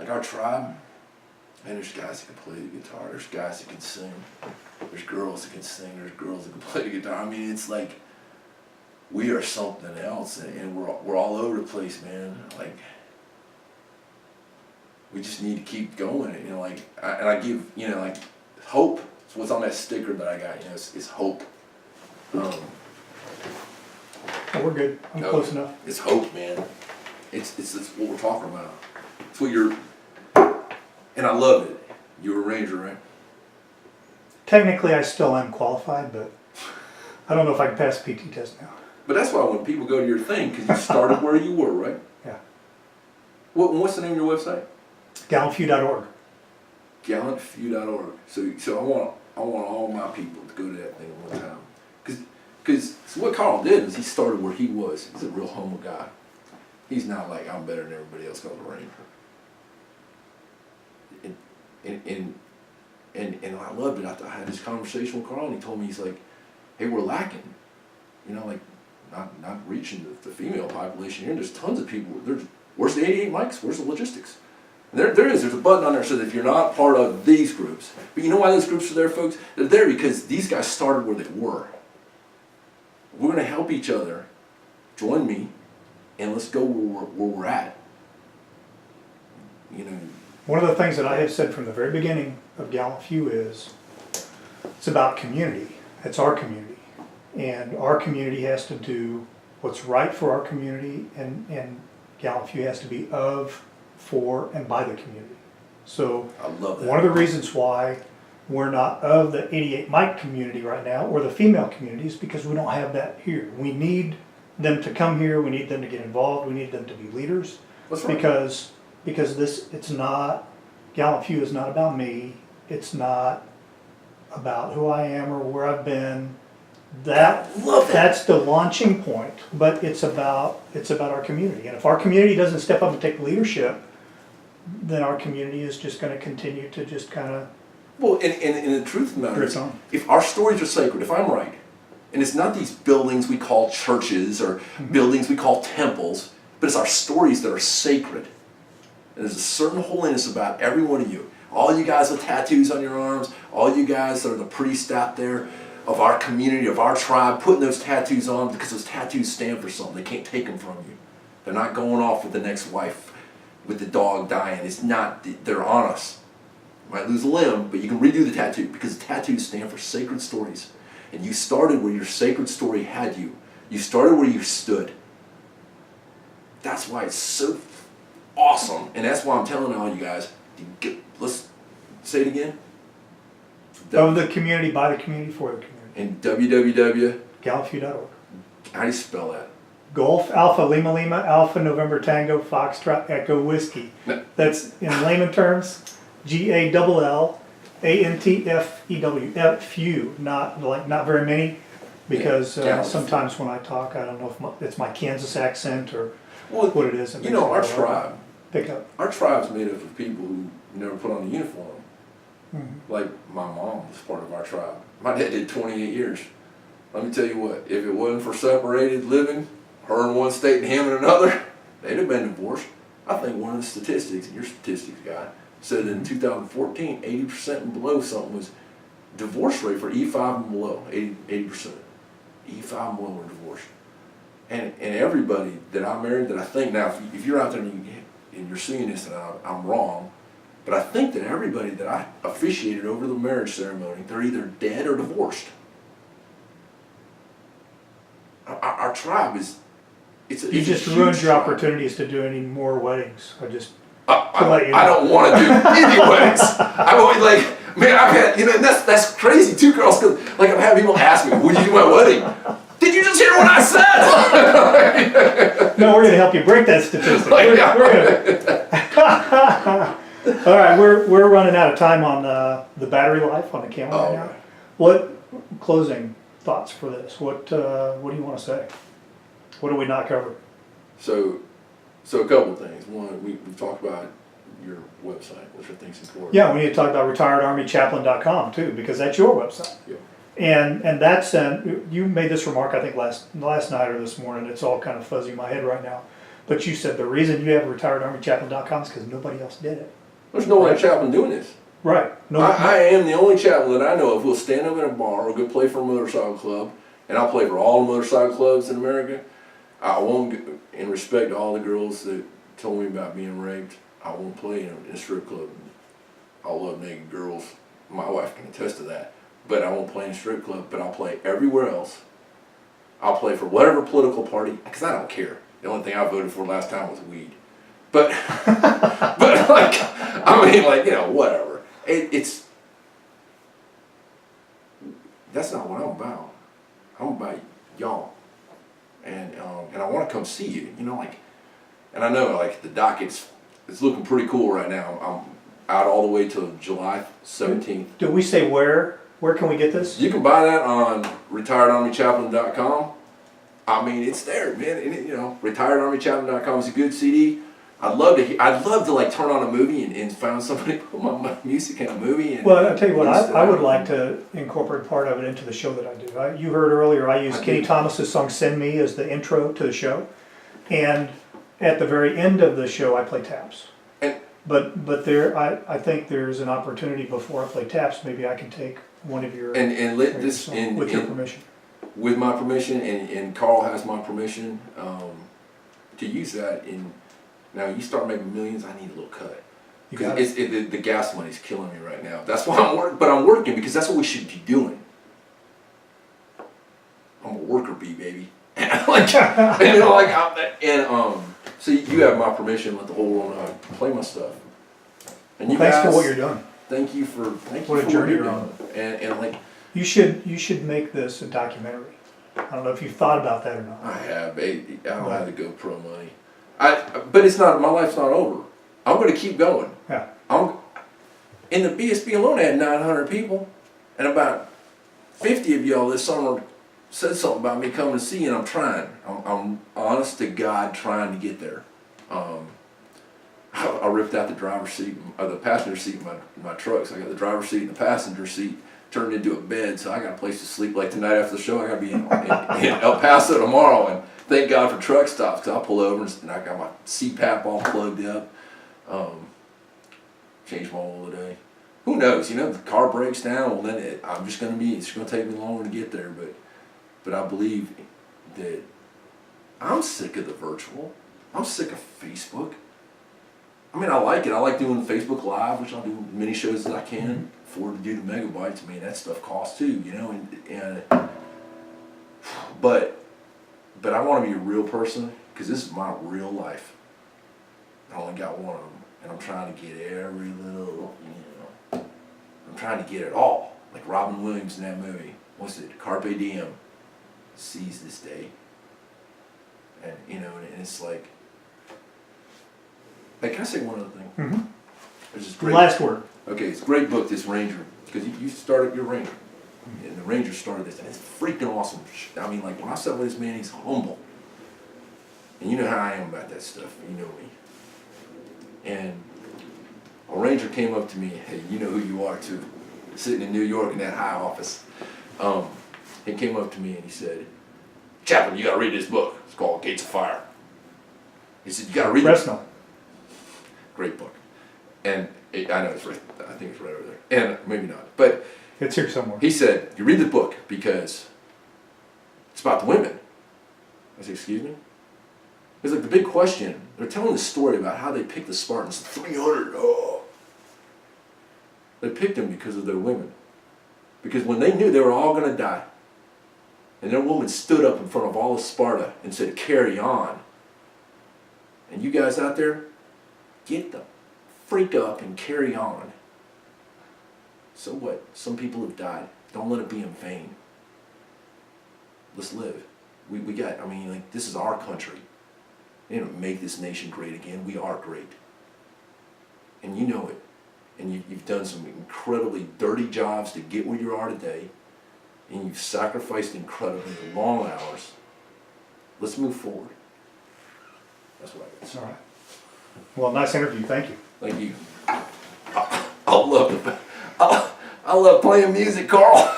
our tribe. Man, there's guys that can play the guitar. There's guys that can sing. There's girls that can sing. There's girls that can play the guitar. I mean, it's like we are something else, and we're all over the place, man. Like we just need to keep going, you know. Like I give, you know, like hope. It's what's on that sticker that I got. You know, it's hope.
Oh, we're good. I'm close enough.
It's hope, man. It's what we're talking about. It's what you're, and I love it. You're a ranger, right?
Technically, I still am qualified, but I don't know if I can pass the PT test now.
But that's why when people go to your thing, because you started where you were, right?
Yeah.
What's the name of your website?
Gallantfew.org.
Gallantfew.org. So I want all my people to go to that thing one time. Because what Carl did was he started where he was. He's a real humble guy. He's not like, I'm better than everybody else because I'm a ranger. And I loved it. I had this conversation with Carl, and he told me, he's like, hey, we're lacking. You know, like, not reaching the female population here. There's tons of people. Where's the 88 mics? Where's the logistics? And there's a button on there so that if you're not part of these groups. But you know why those groups are there, folks? They're there because these guys started where they were. We're going to help each other. Join me, and let's go where we're at. You know.
One of the things that I have said from the very beginning of Gallant Few is it's about community. It's our community. And our community has to do what's right for our community, and Gallant Few has to be of, for, and by the community. So
I love that.
One of the reasons why we're not of the 88 mic community right now, or the female community, is because we don't have that here. We need them to come here, we need them to get involved, we need them to be leaders.
That's right.
Because it's not, Gallant Few is not about me, it's not about who I am or where I've been. That's the launching point, but it's about our community. And if our community doesn't step up and take leadership, then our community is just going to continue to just kind of.
Well, and the truth of the matter is,
on.
if our stories are sacred, if I'm right, and it's not these buildings we call churches or buildings we call temples, but it's our stories that are sacred. And there's a certain holiness about every one of you. All you guys with tattoos on your arms, all you guys that are the priests out there of our community, of our tribe, putting those tattoos on because those tattoos stand for something. They can't take them from you. They're not going off with the next wife, with the dog dying. It's not, they're on us. You might lose a limb, but you can redo the tattoo because the tattoos stand for sacred stories. And you started where your sacred story had you. You started where you stood. That's why it's so awesome. And that's why I'm telling all you guys, let's say it again.
Of the community, by the community, for the community.
And www.
Gallantfew.org.
How do you spell that?
Golf Alpha Lima Lima Alpha November Tango Foxtrot Echo Whiskey.
No.
That's in layman terms, GALLANTFEW. Few, not very many, because sometimes when I talk, I don't know if it's my Kansas accent or what it is.
You know, our tribe.
Pick up.
Our tribe's made up of people who never put on the uniform.
Mm-hmm.
Like my mom was part of our tribe. My dad did 28 years. Let me tell you what, if it wasn't for separated living, her in one state and him in another, they'd have been divorced. I think one of the statistics, and your statistics guy, said that in 2014, 80% and below something was divorce rate for E5 and below, 80%. E5 and below were divorced. And everybody that I married that I think, now if you're out there and you're seeing this and I'm wrong, but I think that everybody that I officiated over the marriage ceremony, they're either dead or divorced. Our tribe is,
You just ruined your opportunities to do any more weddings. I
don't want to do any weddings. I'm always like, man, I've had, that's crazy too, girls. Cause like I've had people ask me, would you do my wedding? Did you just hear what I said?
No, we're going to help you break that statistic. All right, we're running out of time on the battery life on the camera right now. What closing thoughts for this? What do you want to say? What do we not cover?
So a couple of things. One, we've talked about your website, which I think is important.
Yeah, we need to talk about retiredarmychaplain.com too, because that's your website.
Yeah.
And that's you made this remark I think last night or this morning. It's all kind of fuzzy in my head right now. But you said the reason you have retiredarmychaplain.com is because nobody else did it.
There's no other chaplain doing this.
Right. No.
I am the only chaplain that I know of who will stand up in a bar or go play for a motorcycle club, and I'll play for all the motorcycle clubs in America. I won't, in respect to all the girls that told me about being raped, I won't play in a strip club. I love naked girls. My wife can attest to that. But I won't play in a strip club, but I'll play everywhere else. I'll play for whatever political party, because I don't care. The only thing I voted for last time was weed. But, whatever. That's not what I'm about. I'm about y'all. And I want to come see you, and I know the docket's it's looking pretty cool right now. I'm out all the way till July 17th.
Did we say where can we get this?
You can buy that on retiredarmychaplain.com. I mean, it's there, man. And retiredarmychaplain.com is a good CD. I'd love to turn on a movie and find somebody put my music in a movie.
Well, I'll tell you what, I would like to incorporate part of it into the show that I do. You heard earlier I used Kenny Thomas's song "Send Me" as the intro to the show, and at the very end of the show I play taps. But I think there's an opportunity before I play taps. Maybe I can take one of your
and let this
with your permission.
With my permission, and Carl has my permission to use that in. Now you start making millions, I need a little cut. Because the gas money's killing me right now. That's why I'm working, but I'm working because that's what we should be doing. I'm a worker bee, baby. So you have my permission. Let the whole world know I play my stuff. And you
thanks
guys,
for what you're doing.
Thank you for
what a journey you're on.
And
you should make this a documentary. I don't know if you've thought about that or not.
I have, baby. I don't have the GoPro money. But it's not. My life's not over. I'm going to keep going.
Yeah.
In the BSB alone, I had 900 people, and about 50 of y'all this summer said something about me coming to see you, and I'm trying. I'm honest to God trying to get there. I ripped out the driver's seat, or the passenger seat in my truck, so I got the driver's seat and the passenger seat turned into a bed, so I got a place to sleep. Like tonight after the show, I got to be in El Paso tomorrow, and thank God for truck stops, because I'll pull over and I got my CPAP all plugged up. Change my oil today. Who knows? If the car breaks down, well then it's going to take me longer to get there, but I believe that I'm sick of the virtual. I'm sick of Facebook. I mean, I like it. I like doing Facebook Live, which I'll do as many shows as I can afford to do the megabytes. I mean, that stuff costs too, but I want to be a real person, because this is my real life. I only got one of them, and I'm trying to get every little, I'm trying to get it all. Like Robin Williams in that movie. What's it? Carpe Diem. Seize this day. And, and it's like, hey, can I say one other thing?
Mm-hmm.
There's this great,
last word.
Okay, it's a great book, this Ranger, because you started your Ranger. And the Ranger started this, and it's freaking awesome. I mean, when I sat with this man, he's humble. And you know how I am about that stuff. You know me. And a Ranger came up to me, hey, you know who you are too, sitting in New York in that high office. He came up to me and he said, "Chaplain, you got to read this book. It's called Gates of Fire." He said, "You got to read it." Great book. And I know it's right, I think it's right over there. And maybe not. But
It's here somewhere.
he said, you read the book because it's about the women. I said, excuse me? It's like the big question. They're telling the story about how they picked the Spartans. 300. Oh. They picked them because of their women. Because when they knew they were all going to die, and their woman stood up in front of all of Sparta and said, carry on. And you guys out there, get the freak up and carry on. So what? Some people have died. Don't let it be in vain. Let's live. We got, I mean, like, this is our country. They didn't make this nation great again. We are great. And you know it. And you've done some incredibly dirty jobs to get where you are today. And you've sacrificed incredibly long hours. Let's move forward. That's what I got.
That's all right. Well, nice interview. Thank you.
Thank you. I love playing music, Carl.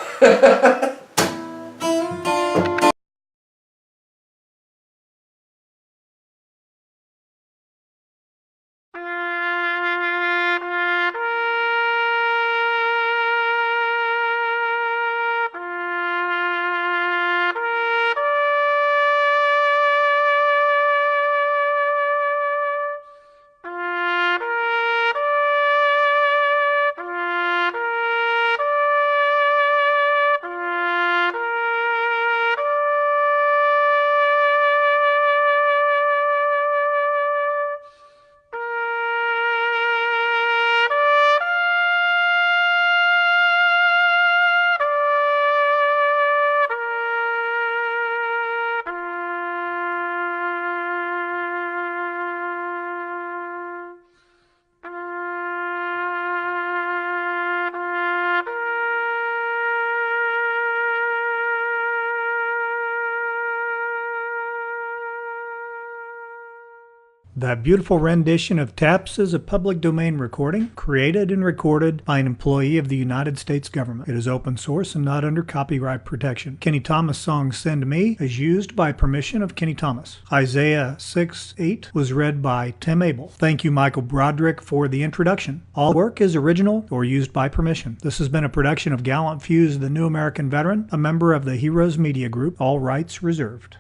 That beautiful rendition of Taps is a public domain recording created and recorded by an employee of the United States government. It is open source and not under copyright protection. Kenny Thomas' song Send Me is used by permission of Kenny Thomas. Isaiah 6:8 was read by Tim Abel. Thank you, Michael Broderick, for the introduction. All work is original or used by permission. This has been a production of Gallant Fuse, the New American Veteran, a member of the Heroes Media Group. All rights reserved.